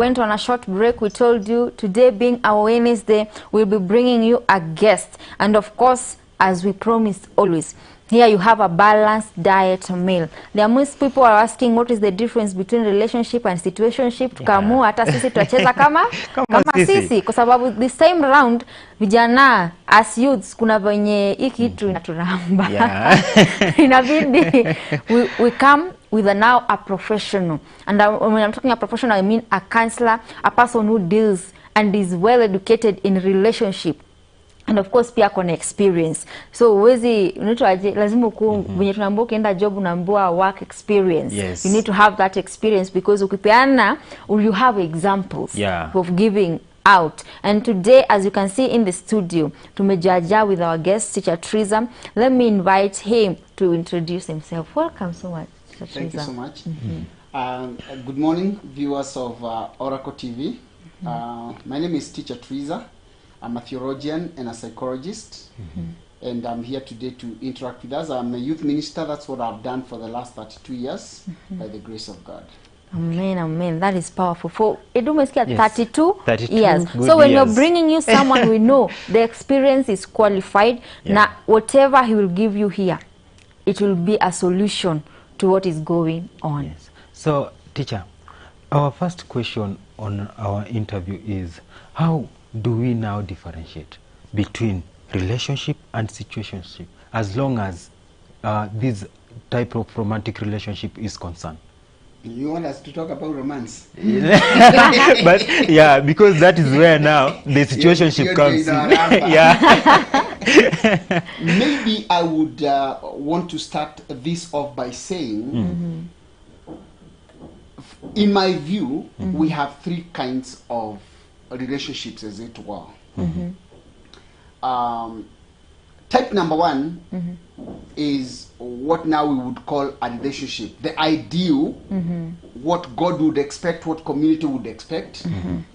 Went on a short break. We told you today being our Wednesday, we'll be bringing you a guest. And of course, as we promised always, here you have a balanced diet meal. There are most people are asking what is the difference between relationship and situationship. Tukaamua hata sisi tuacheza kama sisi kwa sababu this time round vijana as youths kuna venye hii kitu inaturamba. Inabidi we come with now a professional, and when I'm talking a professional, I mean a counselor, a person who deals and is well educated in relationship, and of course pia kona experience. So uwezi lazima venye tunaambiwa ukienda job unaambiwa work experience. Yes. You need to have that experience because ukipeana you have examples of giving out. And today, as you can see in the studio, tumejaja with our guest teacher Trizah. Let me invite him to introduce himself. Welcome so much. Thank you so much. Good morning, viewers of Oracle TV. My name is teacher Trizah. I'm a theologian and a psychologist, and I'm here today to interact with us. I'm a youth minister. That's what I've done for the last 32 years by the grace of God. Amen, amen. That is powerful. For 32 32 years. So when you're bringing you someone we know, the experience is qualified. Now, whatever he will give you here, it will be a solution to what is going on. Yes. So, teacher, our first question on our interview is, how do we now differentiate between relationship and situationship as long as this type of romantic relationship is concerned? You want us to talk about romance? But yeah, because that is where now the situationship comes in. Maybe I would want to start this off by saying, in my view, we have three kinds of relationships, as it were. Type number one is what now we would call a relationship. The ideal, what God would expect, what community would expect,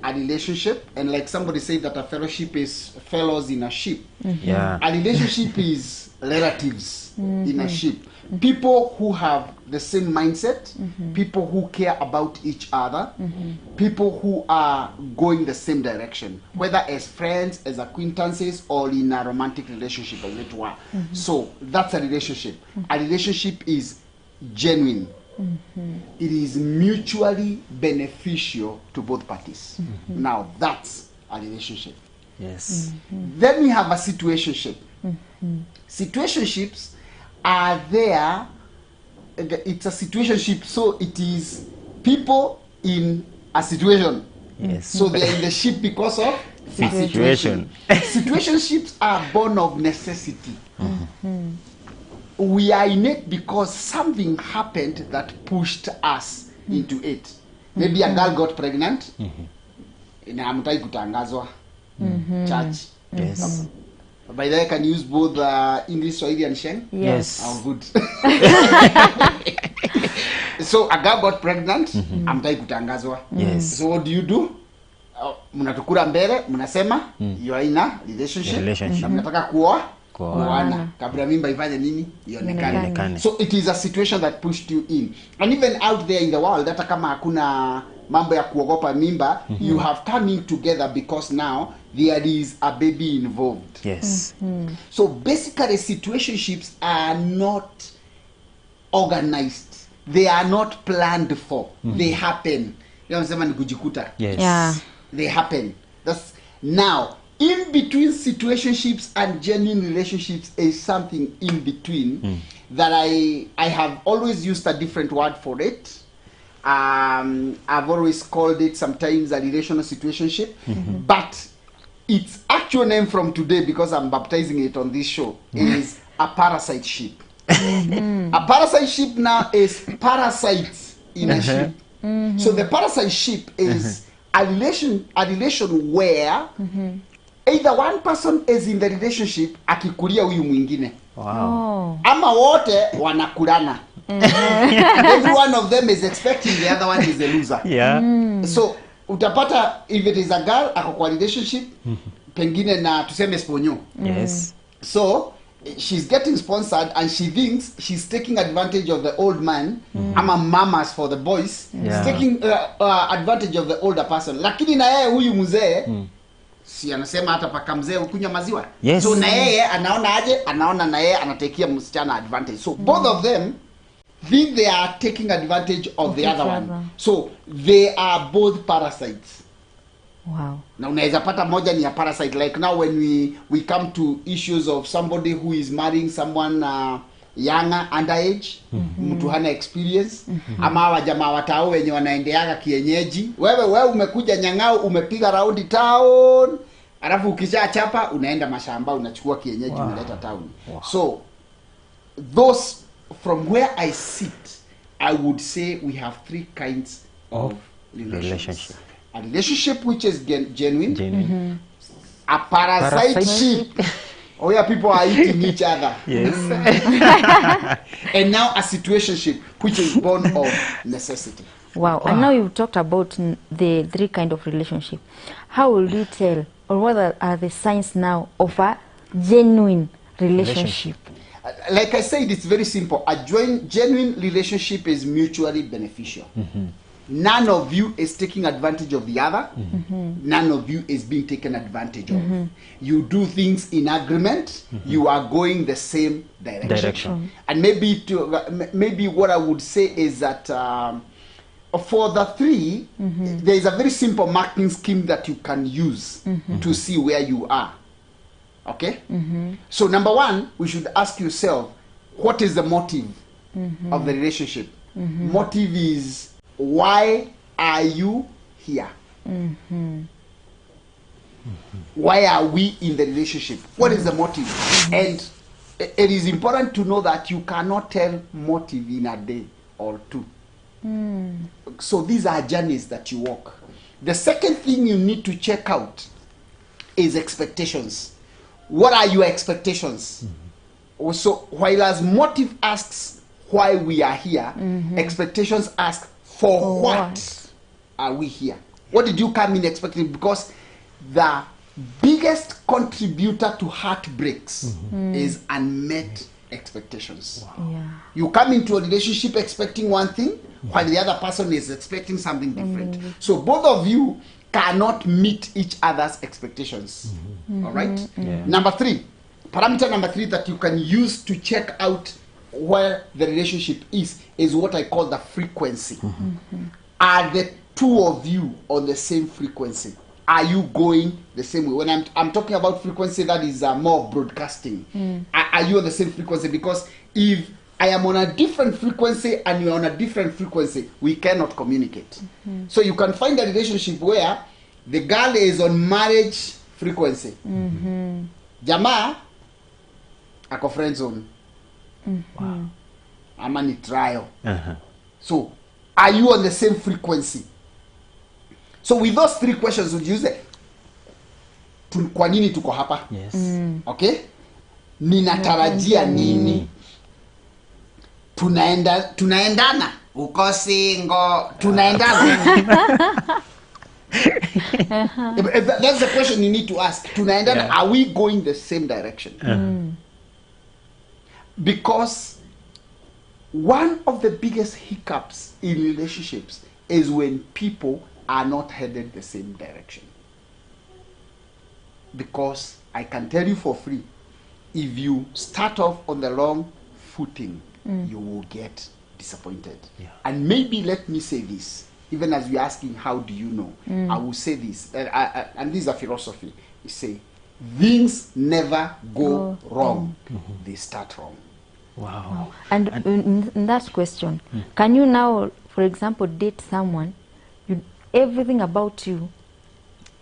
a relationship. And like somebody said that a fellowship is fellows in a ship. A relationship is relatives in a ship. People who have the same mindset, people who care about each other, people who are going the same direction, whether as friends, as acquaintances, or in a romantic relationship, as it were. So that's a relationship. A relationship is genuine. It is mutually beneficial to both parties. Now that's a relationship. Yes. Then we have a situationship. Situationships are there. It's a situationship, so it is people in a situation. Yes. So they are in the ship because of the situation. Situationships are born of necessity. We are in it because something happened that pushed us into it. Maybe a girl got pregnant. Inaamtai kutangazwa. Church. Yes. By the way, can use both English, Swahili, and Sheng? Yes. Oh, good. So a girl got pregnant. Amtai kutangazwa. Yes. So what do? Mnatukura mbele, mnasema you are in a relationship. Na mnataka kuoana. Kabla mimba ifanye nini? Ionekane. So it is a situation that pushed you in. And even out there in the world, hata kama hakuna mambo ya kuogopa mimba, you have coming together because now there is a baby involved. Yes. So basically situationships are not organized. They are not planned for. They happen. Yanasema ni kujikuta. Yes. Yeah. They happen. That's now in between situationships and genuine relationships is something in between that I have always used a different word for it. I've always called it sometimes a relational situationship, but its actual name from today, because I'm baptizing it on this show, is a parasite ship. A parasite ship now is parasites in a ship. So the parasite ship is a relation where either one person is in the relationship akikulia huyu mwingine. Wow. Ama wote wanakulana. Every one of them is expecting the other one is a loser. Yeah. So utapata if it is a girl ako kwa relationship pengine na tuseme sponyo. Yes. So she's getting sponsored and she thinks she's taking advantage of the old man. Ama mamas for the boys. Yeah. She's taking advantage of the older person. Lakini na yeye huyu mzee si anasema hata paka mzee ukunywa maziwa. Yes. So na yeye anaona aje? Anaona na yeye anatekea msichana advantage. So both of them think they are taking advantage of the other one. So they are both parasites. Wow. Na unaweza pata moja ni a parasite. Like now when we come to issues of somebody who is marrying someone younger, underage, mtu hana experience, ama hawa jamaa watao wenye wanaendeaga kienyeji. Wewe umekuja Nyang'au, umepiga raundi town, alafu ukisha chapa unaenda mashamba unachukua kienyeji unaleta town. So those, from where I sit, I would say we have three kinds of relationship. A relationship which is genuine. A parasiteship. Oh yeah, people are eating each other. Yes. And now a situationship which is born of necessity. Wow. And now you've talked about the three kind of relationship. How will you tell, or what are the signs now of a genuine relationship? Like I said, it's very simple. A genuine relationship is mutually beneficial. None of you is taking advantage of the other. None of you is being taken advantage of. You do things in agreement. You are going the same direction. And maybe what I would say is that for the three, there is a very simple marking scheme that you can use to see where you are. Okay? So number one, we should ask yourself, what is the motive of the relationship? Motive is, why are you here? Why are we in the relationship? What is the motive? And it is important to know that you cannot tell motive in a day or two. So these are journeys that you walk. The second thing you need to check out is expectations. What are your expectations? So while as motive asks why we are here, expectations ask for what are we here? What did you come in expecting? Because the biggest contributor to heartbreaks is unmet expectations. You come into a relationship expecting one thing, while the other person is expecting something different. So both of you cannot meet each other's expectations. All right? Number three, parameter number three that you can use to check out where the relationship is what I call the frequency. Are the two of you on the same frequency? Are you going the same way? When I'm talking about frequency, that is more broadcasting. Are you on the same frequency? Because if I am on a different frequency and you are on a different frequency, we cannot communicate. So you can find a relationship where the girl is on marriage frequency. Jamaa ako friend zone. Ama ni trial. So are you on the same frequency? So with those three questions, would you use it? Kwa nini tuko hapa? Yes. Okay? Ninatarajia nini? Tunaendana. Uko single. Tunaendana. That's the question you need to ask. Tunaendana. Are we going the same direction? Because one of the biggest hiccups in relationships is when people are not headed the same direction. Because I can tell you for free, if you start off on the wrong footing, you will get disappointed. And maybe let me say this, even as you're asking how do you know, I will say this, and this is a philosophy. You say, things never go wrong, they start wrong. Wow. And in that question, can you now, for example, date someone, everything about you,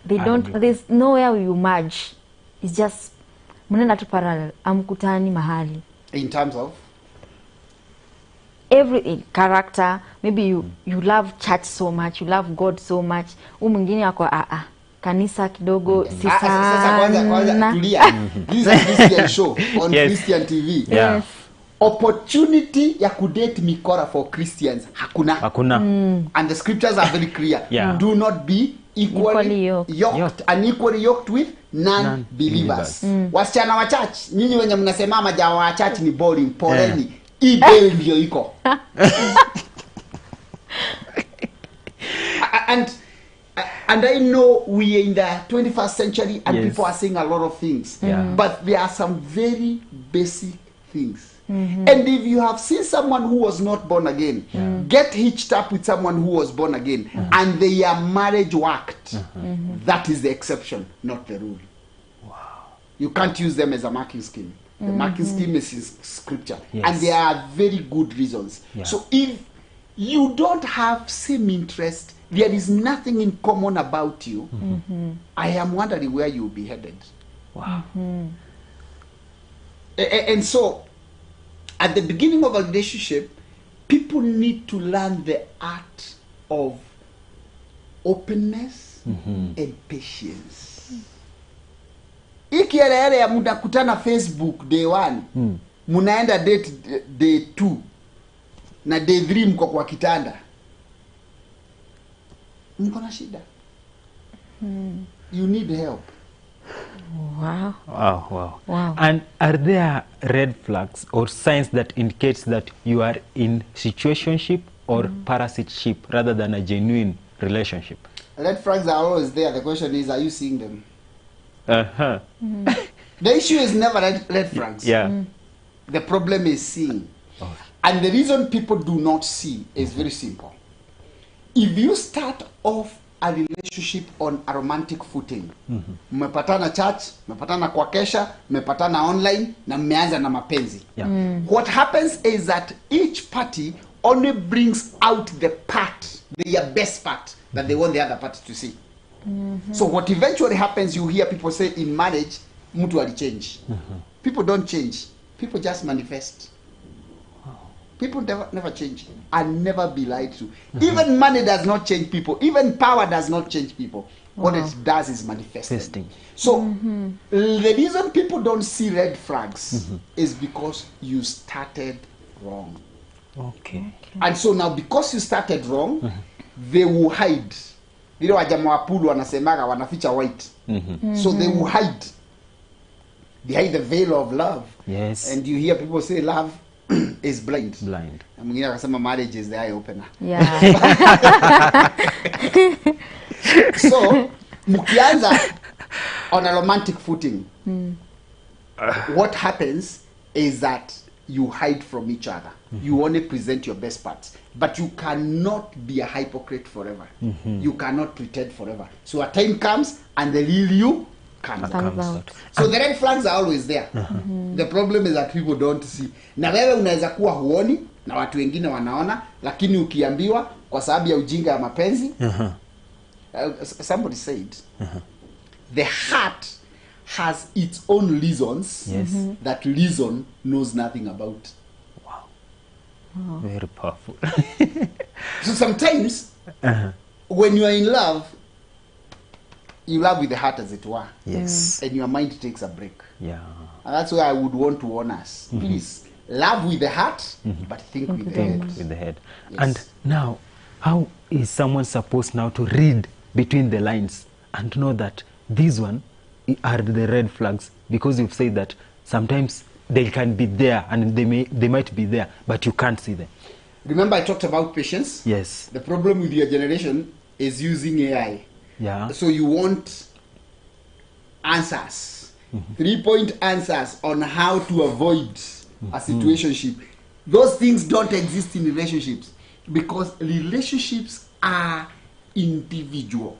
there's nowhere you merge. It's just mnaenda tu parallel, amkutani mahali. In terms of every character, maybe you love church so much, you love God so much. Mwingine wako kanisa kidogo si sana. Kwanza tulia. This is a Christian show on Christian TV. Yes. Opportunity ya kudate mikora for Christians hakuna. And the scriptures are very clear. Do not be Equally yoked, unequally yoked with non-believers. Wasichana wa church, nyinyi wenye mnasema majawa wa church ni boring, poleni. Ibel ndio iko. And I know we are in the 21st century and people are saying a lot of things. But there are some very basic things. And if you have seen someone who was not born again, get hitched up with someone who was born again, and their marriage worked, that is the exception, not the rule. Wow. You can't use them as a marking scheme. The marking scheme is in scripture. And there are very good reasons. So if you don't have same interest, there is nothing in common about you, I am wondering where you'll be headed. Wow. And so, at the beginning of a relationship, people need to learn the art of openness and patience. Ikielele ya mnakutana Facebook day 1, munaenda date day 2, na day 3 mko kwa kitanda, mko na shida. You need help. Wow. Wow, wow. Wow. And are there red flags or signs that indicates that you are in situationship or parasiteship rather than a genuine relationship? Red flags are always there. The question is, are you seeing them? The issue is never red flags. The problem is seeing. And the reason people do not see is very simple. If you start off a relationship on a romantic footing, mmepatana church, mmepatana kwa kesha, mmepatana online, na mmeanza na mapenzi. What happens is that each party only brings out the part, their best part, that they want the other party to see. So what eventually happens, you hear people say in marriage, mtu alichange. People don't change. People just manifest. People never change and never be lied to. Even money does not change people. Even power does not change people. What it does is manifesting. So the reason people don't see red flags is because you started wrong. Okay. And so now because you started wrong, they will hide. Ile wajama wa pulu wanasemaga wanaficha white. So they will hide behind the veil of love. Yes. And you hear people say love is blind. Blind. Na mwingine akasema marriage is the eye opener. So mkianza on a romantic footing, what happens is that you hide from each other. You only present your best parts, but you cannot be a hypocrite forever. You cannot pretend forever. So a time comes and the real you comes out. So the red flags are always there. The problem is that people don't see. Na wewe unaweza kuwa huoni na watu wengine wanaona, lakini ukiambiwa kwa sababu ya ujinga ya mapenzi, somebody said, the heart has its own reasons that reason knows nothing about. Wow. Very powerful. So sometimes when you are in love, you love with the heart, as it were. Yes. And your mind takes a break. Yeah. And that's why I would want to warn us. Please, love with the heart, but think with the head. With the head. Yes. And now, how is someone supposed now to read between the lines and know that these one are the red flags? Because you've said that sometimes they can be there and they might be there, but you can't see them. Remember I talked about patience? Yes. The problem with your generation is using AI. Yeah. So you want answers, 3-point answers on how to avoid a situationship. Those things don't exist in relationships because relationships are individual.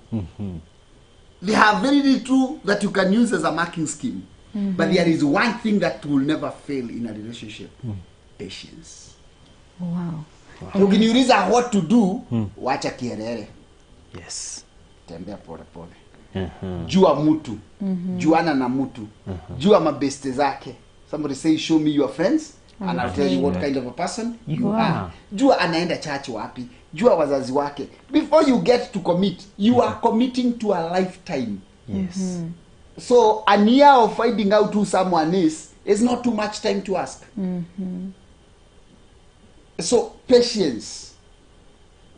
They have very little that you can use as a marking scheme. But there is one thing that will never fail in a relationship. Patience. Wow. So ukiniuliza what to do, wacha kierere. Yes. Tembea pole pole. Jua mutu. Juana na mutu. Jua mabeste zake. Somebody say, show me your friends, and I'll tell you what kind of a person you are. Jua anaenda church wapi. Jua wazazi wake. Before you get to commit, you are committing to a lifetime. Yes. So an year of finding out who someone is not too much time to ask. So patience.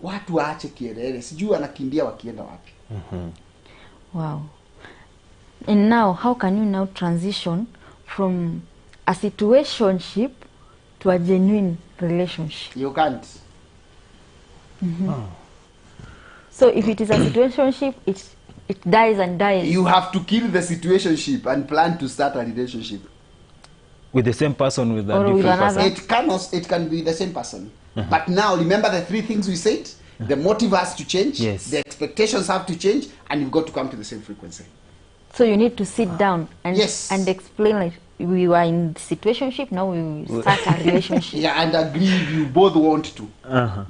Watu waache kierere. Sijui anakimbia wakienda wapi. Wow. And now, how can you now transition from a situationship to a genuine relationship? You can't. So if it is a situationship, it dies and dies. You have to kill the situationship and plan to start a relationship. With the same person, with a Or with different another. person. It can be the same person. But now, remember the 3 things we said? The motive has to change, Yes. the expectations have to change, and you've got to come to the same frequency. So you need to sit down and Yes. and explain, like, we were in situationship, now we will start a relationship. Yeah, and agree if you both want to.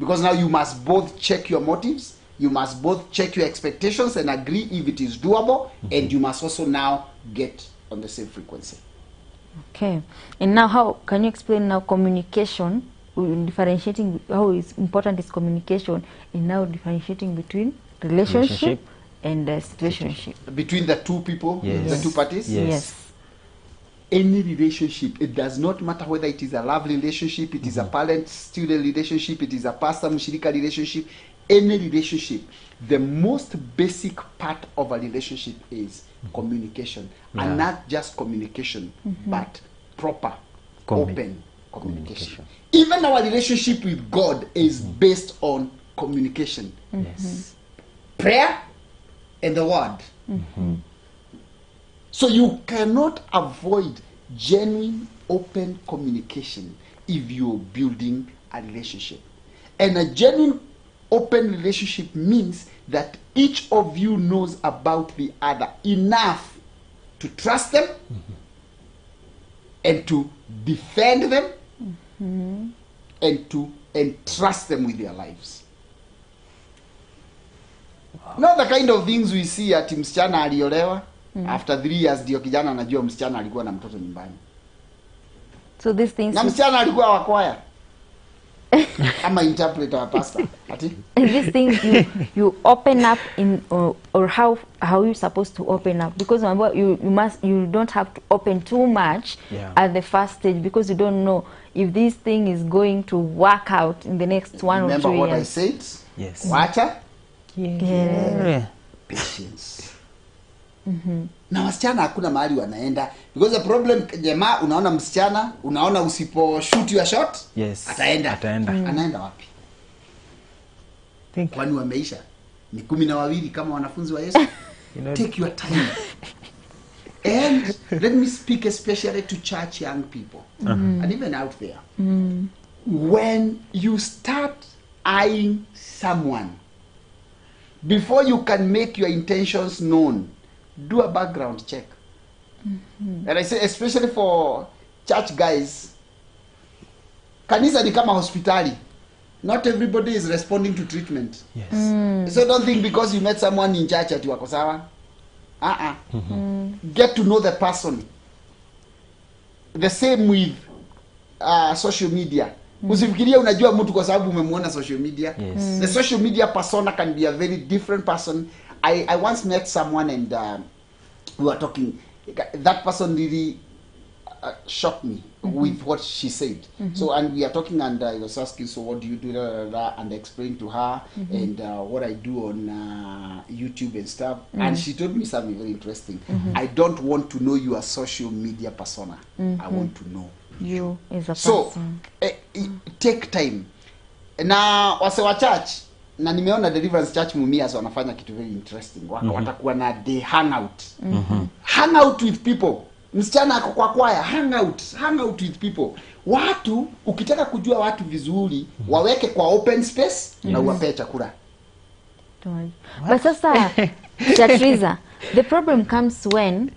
Because now you must both check your motives, you must both check your expectations and agree if it is doable, and you must also now get on the same frequency. Okay. And now, how can you explain now communication, differentiating how is important is communication, and now differentiating between relationship and situationship? Between the 2 people, Yes. the 2 parties? Yes. Any relationship, it does not matter whether it is a love relationship, it is a parent-student relationship, it is a pastor-mshirika relationship, any relationship, the most basic part of a relationship is communication. And not just communication, but proper, open communication. Even our relationship with God is based on communication. Yes. Prayer and the word. So you cannot avoid genuine open communication if you're building a relationship. And a genuine open relationship means that each of you knows about the other enough to trust them and to defend them and to entrust them with their lives. Not the kind of things we see at msichana aliolewa after 3 years ndio kijana anajua msichana alikuwa na mtoto nyumbani. So these things, Na msichana alikuwa wa kwaya. I'm an interpreter, a pastor. these things you open up in, or how you're supposed to open up, because you don't have to open too much at the first stage, because you don't know if this thing is going to work out in the next 1 or 2 years. Remember what I said? Yes. Wacha Yeah. patience. Na wasichana hakuna mahali wanaenda, because the problem, jamaa, unaona msichana, unaona usipo shoot your shot, Yes. ataenda. Anaenda wapi? Kwani wameisha? Ni 12 kama wanafunzi wa Yesu. Take your time. And let me speak especially to church young people and even out there. When you start eyeing someone, before you can make your intentions known, do a background check. And I say especially for church guys, kanisa ni kama hospitali. Not everybody is responding to treatment. Yes. So don't think because you met someone in church ati wako sawa. Get to know the person. The same with social media. Usifikirie unajua mtu kwa sababu umemuona social media. Yes. The social media persona can be a very different person. I once met someone and we were talking. That person really shocked me with what she said. So, and we are talking, and I was asking, so what do you do? And I explained to her and what I do on YouTube and stuff. And she told me something very interesting. I don't want to know your social media persona. I want to know You as a so person. take time. Na wase wa church, na nimeona Deliverance Church Mumias wanafanya kitu very interesting. Watakuwa na day hangout. Hangout with people. Msichana ako kwa kwaya, hangout with people. Watu, ukitaka kujua watu vizuri, waweke kwa open space na uwapee chakula. But sasa, Trizah, the problem comes when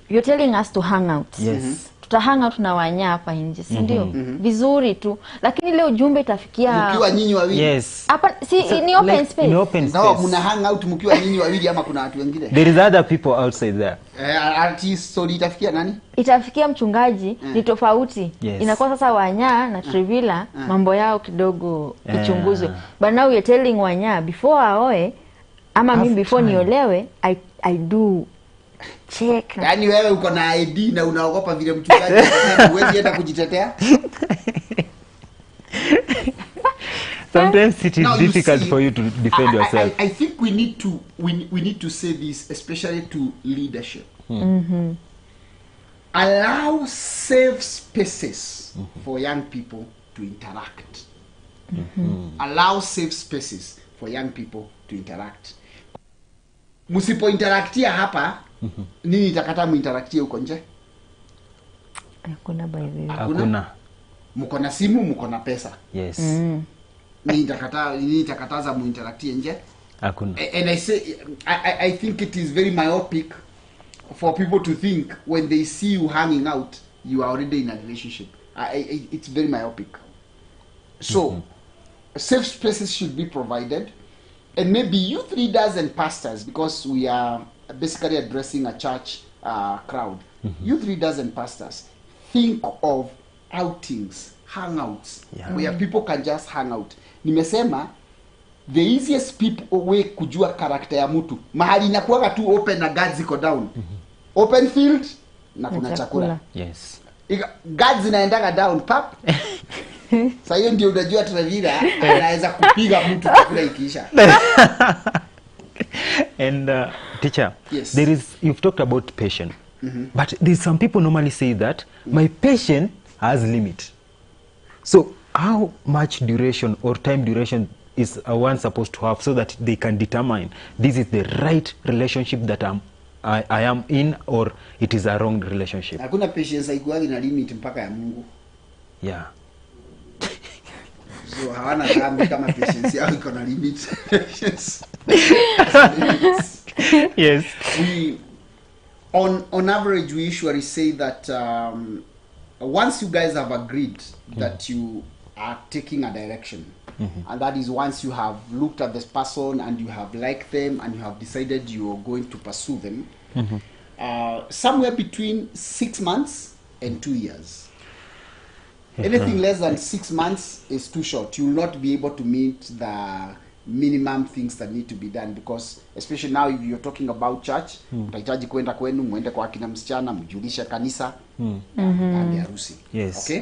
you're telling us to hang out. Yes. Hang out na wanya hapa nje, si ndio? Vizuri tu. Lakini leo jumbe itafikia Mkiwa nyinyi wawili. Yes. hapa, si ni open space. In open No, space. muna hang out mkiwa nyinyi wawili ama kuna watu wengine? There is other people outside there. Artist, so itafikia nani? Itafikia mchungaji ni tofauti. Yes. Inakuwa sasa Wanya na TREVILLA mambo yao kidogo ichunguzwe. But now you're telling Wanya before aoe ama mimi before niolewe, I do check. Yaani wewe uko na ID na unaogopa vile mchungaji atasema huwezi hata kujitetea? Sometimes it is Now, you difficult see, for you to defend yourself. I think we need to say this, especially to leadership. Allow safe spaces for young people to interact. Allow safe spaces for young people to interact. Musipo interactia hapa, nini itakata muinteraktia huko nje? Hakuna by the way. Hakuna. Mko na simu, mko na pesa. Yes. Nini itakataza muinteraktie nje? Hakuna. And I think it is very myopic for people to think when they see you hanging out, you are already in a relationship. It's very myopic. So, safe spaces should be provided. And maybe youth leaders and pastors, because we are basically addressing a church crowd. Youth leaders and pastors, think of outings, hangouts, where people can just hang out. Nimesema, the easiest people way kujua karakter ya mtu, mahali inakuwaga tu open na guards ziko down. Open field, na kuna chakula. Yes. Guards zinaendaga down, pap. Sasa hiyo ndio unajua TREVILLA anaweza kupiga mtu chakula ikiisha. And teacher, yes. You've talked about patience. But there's some people normally say that my patience has limit. So how much duration or time duration is one supposed to have so that they can determine this is the right relationship that I am in, or it is a wrong relationship? Hakuna patience haikuwa na limit mpaka ya Mungu. Yeah. So hawana dhambi kama patience yao iko na limit. Yes. We on average we usually say that once you guys have agreed that you are taking a direction, and that is once you have looked at this person and you have liked them and you have decided you are going to pursue them, somewhere between 6 months and 2 years. Anything less than 6 months is too short. You will not be able to meet the minimum things that need to be done, because especially now if you're talking about church, utahitaji kwenda kwenu, muende kwa kina msichana, mjulishe kanisa, na harusi. Yes. Okay?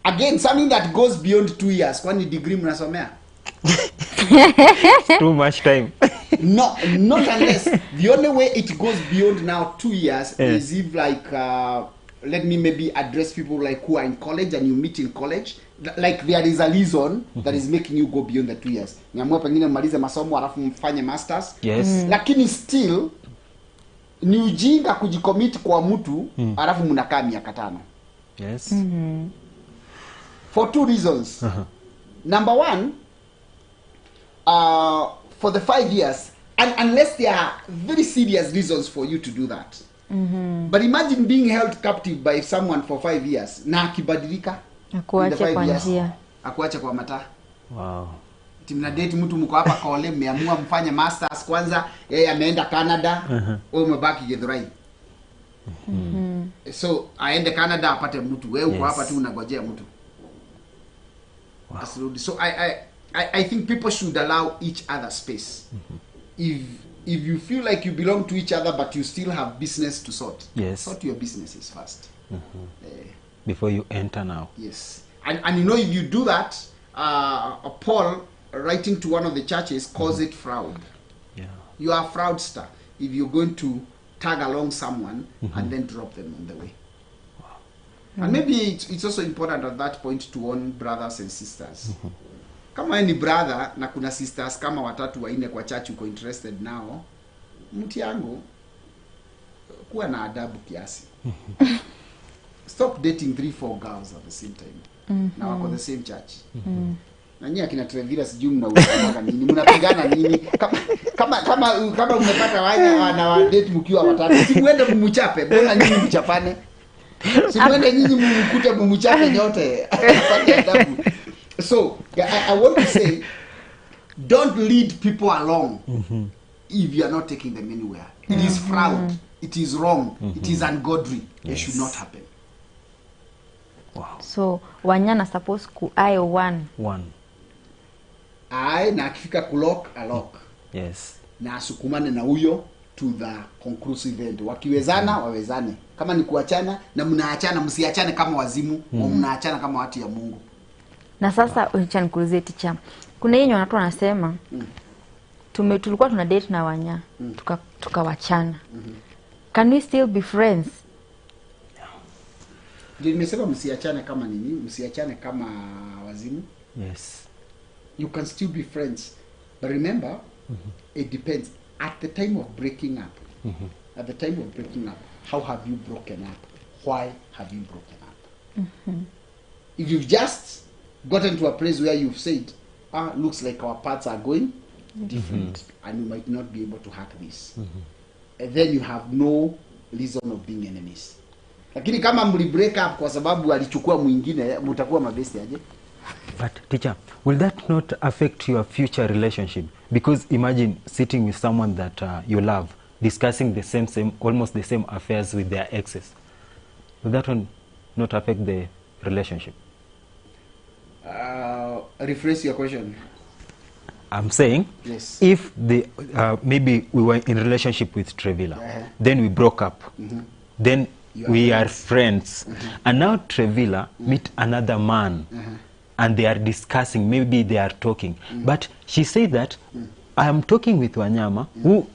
Again, something that goes beyond 2 years. Kwani degree mnasomea? Too much time. No, not unless. The only way it goes beyond now 2 years is if like let me maybe address people like who are in college and you meet in college, like there is a reason that is making you go beyond the 2 years. Niamua pengine mmalize masomo alafu mfanye masters. Yes. Lakini still ni ujinga kujicommit kwa mtu alafu mnakaa miaka 5. Yes. For 2 reasons. Number 1, for the 5 years, and unless there are very serious reasons for you to do that. But imagine being held captive by someone for 5 years na akibadilika, Akuache kwa njia, akuache kwa mataa. Wow. Timna date mtu mko hapa kole, mmeamua mfanye masters kwanza, yeye ameenda Canada, wewe umebaki Githurai. So aende Canada apate mtu, wewe uko hapa tu unagojea mtu. Wow. Absolutely. So I think people should allow each other space. If you feel like you belong to each other but you still have business to sort, yes, sort your businesses first. Before you enter now. Yes. And you know, if you do that, Paul, writing to one of the churches, calls it fraud. Yeah. You are a fraudster if you're going to tag along someone and then drop them on the way. Wow. And maybe it's also important at that point to warn brothers and sisters. Kama ni brother na kuna sisters kama 3 4 kwa church uko interested nao, mti yangu kuwa na adabu kiasi. Stop dating 3 4 girls at the same time. Na wako the same church. Na nyinyi akina TREVILLA sijui mnausana nini? Mnapigana nini? Kama umepata wana date mkiwa 3, si muende mumchape, mbona nyinyi mchapane? Si muende nyinyi mkute mumchape nyote. Fanya adabu. So, I want to say, don't lead people along if you are not taking them anywhere. It is fraud. It is wrong. It is ungodly. It should not happen. Wow. So, wanyana supposed ku eye one. Aye, na akifika kulock, a lock. Yes. Na asukumane na huyo to the conclusive end. Wakiwezana, wawezane. Kama ni kuachana, na mnaachana, msiachane kama wazimu, au mnaachana kama watu ya Mungu. Na sasa acha nikuulize teacher, kuna yenye watu wanasema tulikuwa tuna date na Wanya tukawachana. Can we still be friends? Ndio nimesema msiachane kama nini, msiachane kama wazimu. Yes. You can still be friends, but remember, it depends. At the time of breaking up, at the time of breaking up, how have you broken up? Why have you broken up? If you've just gotten to a place where you've said, looks like our paths are going different, and we might not be able to hack this, and then you have no reason of being enemies. Lakini kama mli break up kwa sababu alichukua mwingine, mtakuwa mabesti aje? But teacher, will that not affect your future relationship? Because imagine sitting with someone that you love, discussing the same, almost the same affairs with their exes. Will that one not affect the relationship? Rephrase your question. I'm saying, yes, if the maybe we were in relationship with TREVILLA, then we broke up, then we are friends, and now TREVILLA meet another man, and they are discussing, maybe they are talking, but she said that I am talking with Wanyama, who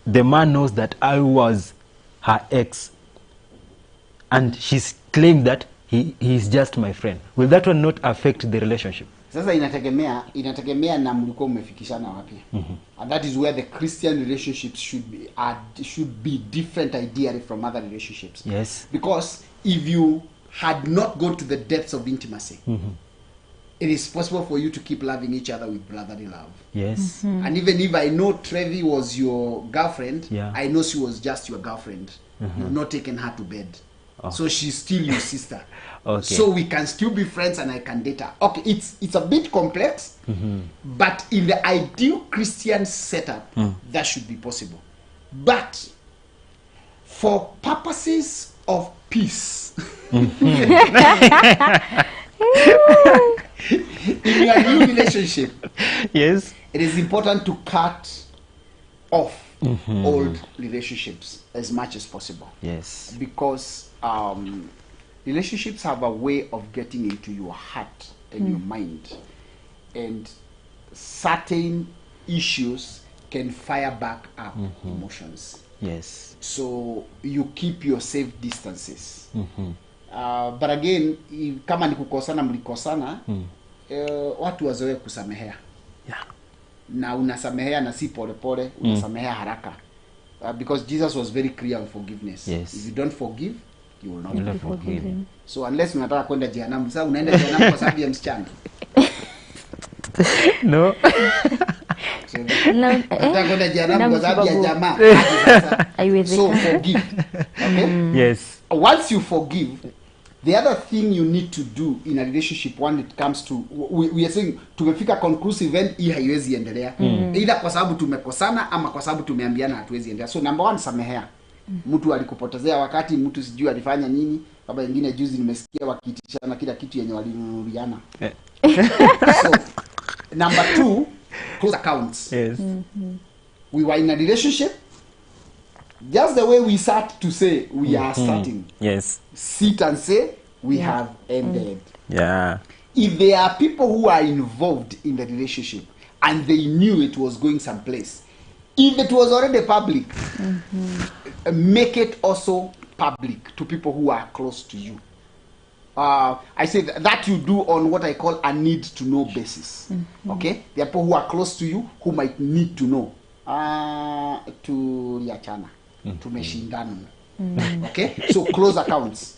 the man knows that I was her ex, and she's claimed that he is just my friend. Will that one not affect the relationship? Sasa inategemea na mlikuwa umefikishana wapi. And that is where the Christian relationships should be different ideally from other relationships. Yes. Because if you had not gone to the depths of intimacy, it is possible for you to keep loving each other with brotherly love. Yes. And even if I know Trevi was your girlfriend, I know she was just your girlfriend. You've not taken her to bed. So she's still your sister. Okay. So we can still be friends and I can date her. Okay, it's a bit complex, but in the ideal Christian setup, that should be possible. But for purposes of peace, in your new relationship, yes, it is important to cut off old relationships as much as possible. Yes. Because relationships have a way of getting into your heart and your mind, and certain issues can fire back up emotions. Yes. So you keep your safe distances. But again, kama ni kukosana mlikosana, watu wazoe kusamehea. Na unasamehea na si pole pole, unasamehea haraka. Because Jesus was very clear on forgiveness. Yes. If you don't forgive, you will not You'll be forgive. forgiven. So unless unataka kwenda jehanamu, sasa unaenda jehanamu kwa sababu ya msichana. No. So unataka kwenda jehanamu kwa sababu ya jamaa. So forgive. Okay? Yes. Once you forgive, the other thing you need to do in a relationship when it comes to, we are saying tumefika conclusive end, hii haiwezi endelea. Either kwa sababu tumekosana ama kwa sababu tumeambiana hatuwezi endelea. So number one, samehea. Mtu alikupotezea wakati, mtu sijui alifanya nini. Baba wengine juzi nimesikia wakitishana kila kitu yenye walinunuliana. So number two, close accounts. Yes. We were in a relationship. Just the way we sat to say we are starting. Yes. Sit and say we have ended. Yeah. If there are people who are involved in the relationship and they knew it was going someplace, if it was already public, make it also public to people who are close to you. I say that you do on what I call a need to know basis. Okay? There are people who are close to you who might need to know. To yachana. Tumeshindana. Okay? So close accounts.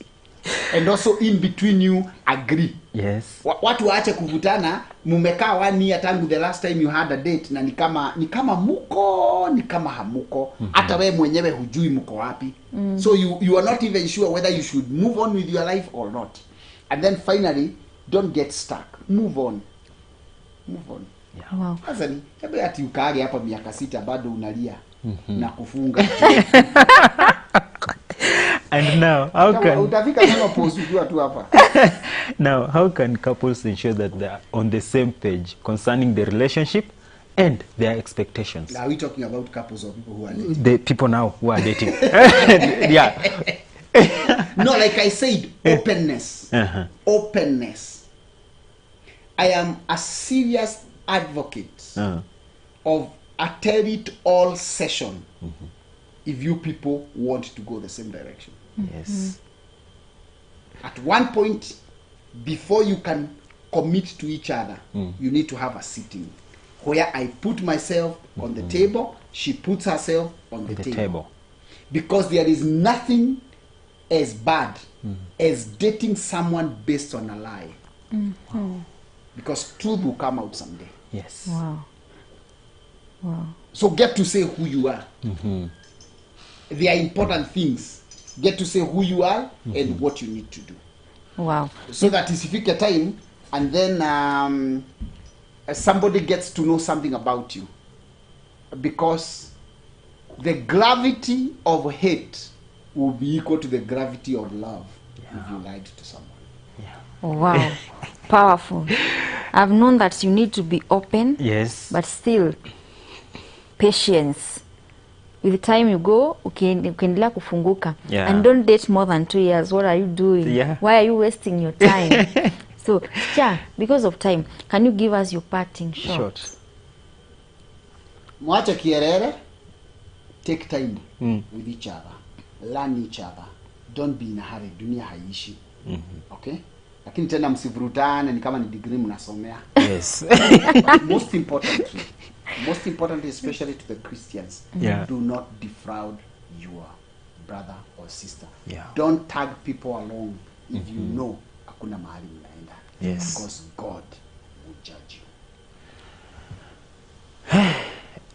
And also in between you agree. Yes. Watu waache kuvutana, mumekaa 1 year tangu the last time you had a date, na ni kama muko, ni kama hamuko. Hata wewe mwenyewe hujui muko wapi. So you are not even sure whether you should move on with your life or not. And then finally, don't get stuck. Move on. Move on. Yeah. Wow. Sasa ni hebu ati ukaage hapa miaka 6 bado unalia na kufunga. And now, how can utafika menopause ukiwa tu hapa. now how can couples ensure that they are on the same page concerning the relationship and their expectations? Are we talking about couples or people who are dating? The people now who are dating. Yeah. No, like I said, openness. Openness. I am a serious advocate of a tell-it-all session if you people want to go the same direction. Yes. At one point, before you can commit to each other, you need to have a sitting where I put myself on the table, she puts herself on the table. Because there is nothing as bad as dating someone based on a lie. Because truth will come out someday. Yes. Wow. Wow. So get to say who you are. There are important things. Get to say who you are and what you need to do. Wow. So that is if you get time and then somebody gets to know something about you. Because the gravity of hate will be equal to the gravity of love if you lied to someone. Wow. Powerful. I've known that you need to be open. Yes. But still, patience. With the time you go, ukiendelea kufunguka. Yeah. And don't date more than 2 years. What are you doing? Yeah. Why are you wasting your time? So, because of time, can you give us your parting shot? Mwache kierere, take time with each other. Learn each other. Don't be in a hurry. Dunia haiishi. Okay? Lakini tena msivurutane ni kama ni degree mnasomea. Yes. Most importantly, especially to the Christians, do not defraud your brother or sister. Don't tag people along if you know hakuna mahali mnaenda. Yes. Because God will judge you.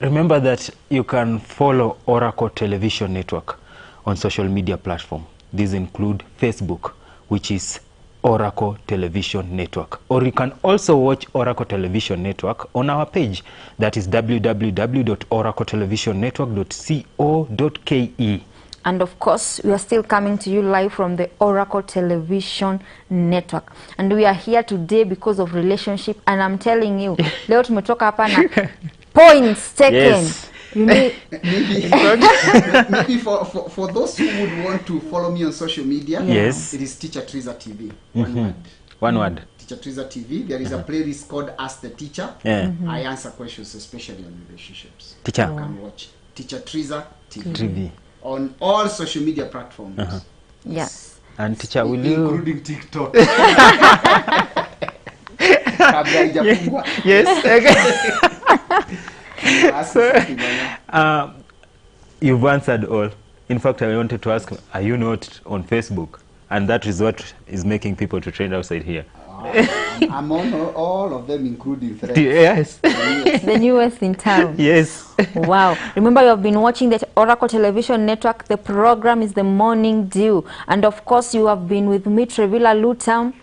Remember that you can follow Oracle Television Network on social media platform. These include Facebook, which is Oracle Television Network. Or you can also watch Oracle Television Network on our page. That is www.oracletelevisionnetwork.co.ke. And of course, we are still coming to you live from the Oracle Television Network. And we are here today because of relationship. And I'm telling you, leo tumetoka hapa na points taken. Yes. You need maybe for those who would want to follow me on social media, yes, it is Teacher Trizah TV. One word. Teacher Trizah TV. There is a playlist called Ask the Teacher. I answer questions, especially on relationships. Teacher. You can watch Teacher Trizah TV. TV. On all social media platforms. yes. And teacher, will you? Including TikTok. Yes. You've answered all. In fact, I wanted to ask, are you not on Facebook? And that is what is making people to trend outside here. I'm on all of them, including Threads. Yes. The newest in town. Yes. Wow. Remember, you have been watching the Oracle Television Network. The program is The Morning Dew. And of course, you have been with me, TREVILLA LUTTA.